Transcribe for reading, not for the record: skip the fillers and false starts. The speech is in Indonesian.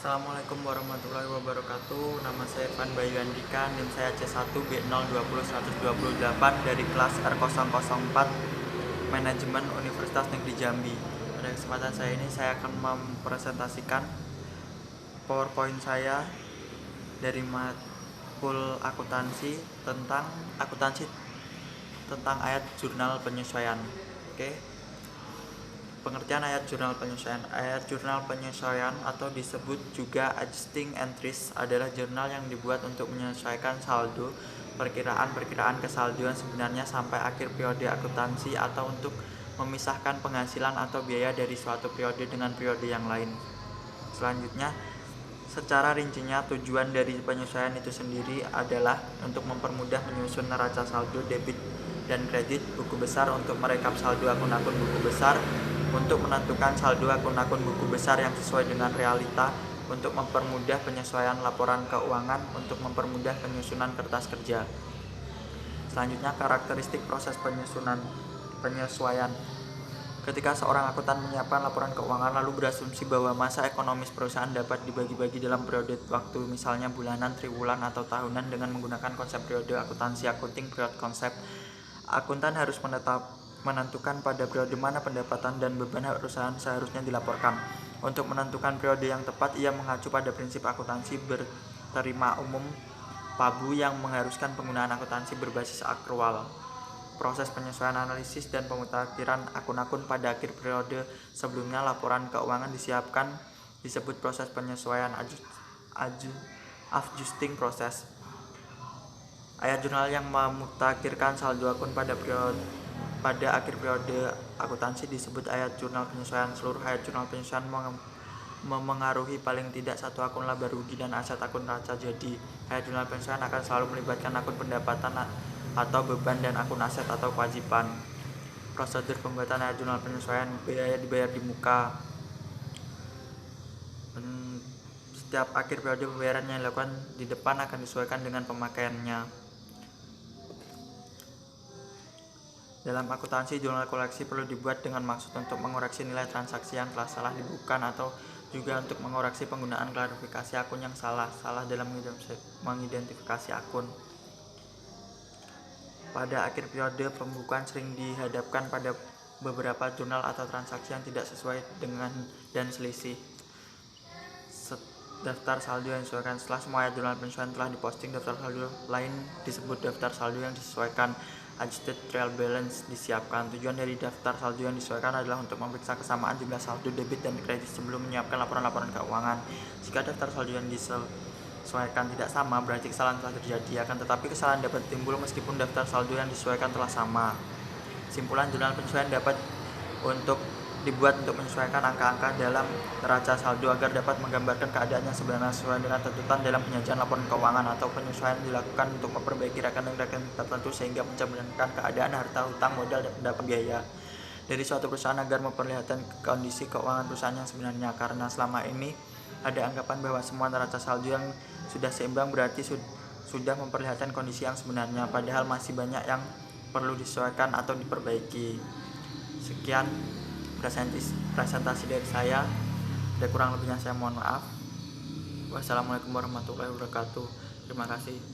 Assalamualaikum warahmatullahi wabarakatuh. Nama saya Evan Bayu Andika, NIM saya C1B020-128 dari kelas R004 Manajemen Universitas Negeri Jambi. Pada kesempatan saya ini saya akan mempresentasikan PowerPoint saya dari matkul akuntansi tentang ayat jurnal penyesuaian. Oke. Pengertian ayat jurnal penyesuaian. Ayat jurnal penyesuaian atau disebut juga adjusting entries adalah jurnal yang dibuat untuk menyesuaikan saldo, perkiraan kesaldoan sebenarnya sampai akhir periode akuntansi atau untuk memisahkan penghasilan atau biaya dari suatu periode dengan periode yang lain. Selanjutnya, secara rincinya tujuan dari penyesuaian itu sendiri adalah untuk mempermudah menyusun neraca saldo debit dan kredit buku besar untuk merekap saldo akun-akun buku besar, untuk menentukan saldo akun-akun buku besar yang sesuai dengan realita, untuk mempermudah penyesuaian laporan keuangan, untuk mempermudah penyusunan kertas kerja. Selanjutnya, karakteristik proses penyesuaian. Ketika seorang akuntan menyiapkan laporan keuangan lalu berasumsi bahwa masa ekonomis perusahaan dapat dibagi-bagi dalam periode waktu misalnya bulanan, triwulan, atau tahunan dengan menggunakan konsep periode akuntansi accounting period concept, akuntan harus menentukan pada periode mana pendapatan dan beban perusahaan seharusnya dilaporkan. Untuk menentukan periode yang tepat, ia mengacu pada prinsip akuntansi berterima umum PABU yang mengharuskan penggunaan akuntansi berbasis akrual. Proses penyesuaian analisis dan pemutakhiran akun-akun pada akhir periode sebelumnya laporan keuangan disiapkan disebut proses penyesuaian adjusting process. Ayat jurnal yang memutakhirkan saldo akun pada akhir periode akuntansi disebut ayat jurnal penyesuaian. Seluruh ayat jurnal penyesuaian memengaruhi paling tidak satu akun laba rugi dan aset akun neraca. Jadi, ayat jurnal penyesuaian akan selalu melibatkan akun pendapatan atau beban dan akun aset atau kewajiban. Prosedur pembuatan ayat jurnal penyesuaian: biaya dibayar di muka. Setiap akhir periode pembayaran yang dilakukan di depan akan disesuaikan dengan pemakaiannya. Dalam akuntansi, jurnal koleksi perlu dibuat dengan maksud untuk mengoreksi nilai transaksi yang telah salah dibukukan atau juga untuk mengoreksi penggunaan klarifikasi akun yang salah dalam mengidentifikasi akun. Pada akhir periode pembukuan sering dihadapkan pada beberapa jurnal atau transaksi yang tidak sesuai dengan dan selisih. Daftar saldo yang disesuaikan. Setelah semua ayat jurnal penyesuaian telah diposting, daftar saldo lain disebut daftar saldo yang disesuaikan, adjusted trial balance, disiapkan. Tujuan dari daftar saldo yang disesuaikan adalah untuk memeriksa kesamaan jumlah saldo debit dan kredit sebelum menyiapkan laporan-laporan keuangan. Jika daftar saldo yang disesuaikan tidak sama, berarti kesalahan telah terjadi. Akan tetapi kesalahan dapat timbul meskipun daftar saldo yang disesuaikan telah sama. Simpulan, jurnal penyesuaian dapat dibuat untuk menyesuaikan angka-angka dalam neraca saldo agar dapat menggambarkan keadaan yang sebenarnya sesuai dengan tuntutan dalam penyajian laporan keuangan, atau penyesuaian dilakukan untuk memperbaiki rekening-rekening tertentu sehingga mencerminkan keadaan harta, hutang, modal, dan pendapatan biaya dari suatu perusahaan agar memperlihatkan kondisi keuangan perusahaan yang sebenarnya. Karena selama ini ada anggapan bahwa semua neraca saldo yang sudah seimbang berarti sudah memperlihatkan kondisi yang sebenarnya, padahal masih banyak yang perlu disesuaikan atau diperbaiki. Sekian presentasi dari saya. Ada kurang lebihnya saya mohon maaf. Wassalamualaikum warahmatullahi wabarakatuh. Terima kasih.